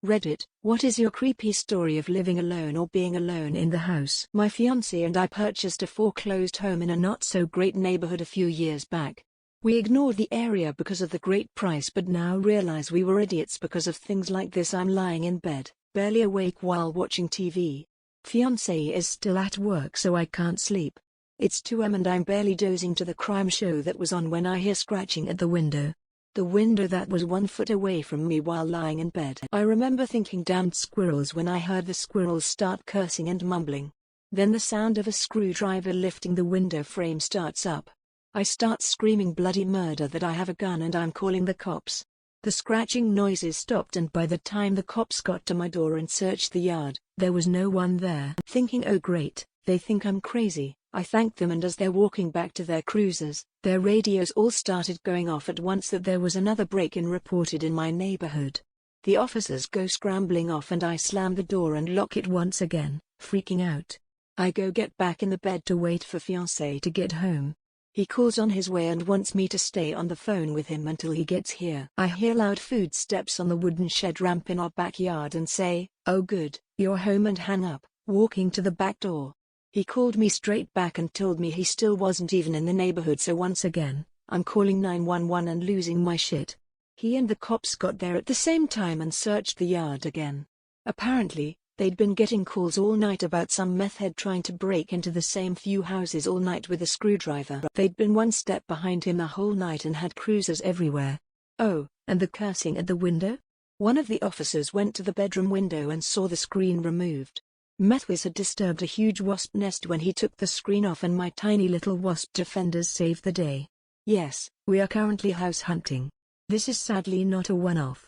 Reddit, what is your creepy story of living alone or being alone in the house? My fiancé and I purchased a foreclosed home in a not-so-great neighborhood a few years back. We ignored the area because of the great price but now realize we were idiots because of things like this. I'm lying in bed, barely awake while watching TV. Fiancé is still at work so I can't sleep. It's 2 a.m. and I'm barely dozing to the crime show that was on when I hear scratching at the window. The window that was 1 foot away from me while lying in bed. I remember thinking damned squirrels when I heard the squirrels start cursing and mumbling. Then the sound of a screwdriver lifting the window frame starts up. I start screaming bloody murder that I have a gun and I'm calling the cops. The scratching noises stopped and by the time the cops got to my door and searched the yard, there was no one there. Thinking, oh great, they think I'm crazy, I thanked them, and as they're walking back to their cruisers, their radios all started going off at once that there was another break-in reported in my neighborhood. The officers go scrambling off and I slam the door and lock it once again, freaking out. I go get back in the bed to wait for fiancé to get home. He calls on his way and wants me to stay on the phone with him until he gets here. I hear loud footsteps on the wooden shed ramp in our backyard and say, "Oh good, you're home," and hang up, walking to the back door. He called me straight back and told me he still wasn't even in the neighborhood, so once again, I'm calling 911 and losing my shit. He and the cops got there at the same time and searched the yard again. Apparently, they'd been getting calls all night about some meth head trying to break into the same few houses all night with a screwdriver. They'd been one step behind him the whole night and had cruisers everywhere. Oh, and the cursing at the window? One of the officers went to the bedroom window and saw the screen removed. Methwiz had disturbed a huge wasp nest when he took the screen off, and my tiny little wasp defenders saved the day. Yes, we are currently house hunting. This is sadly not a one-off.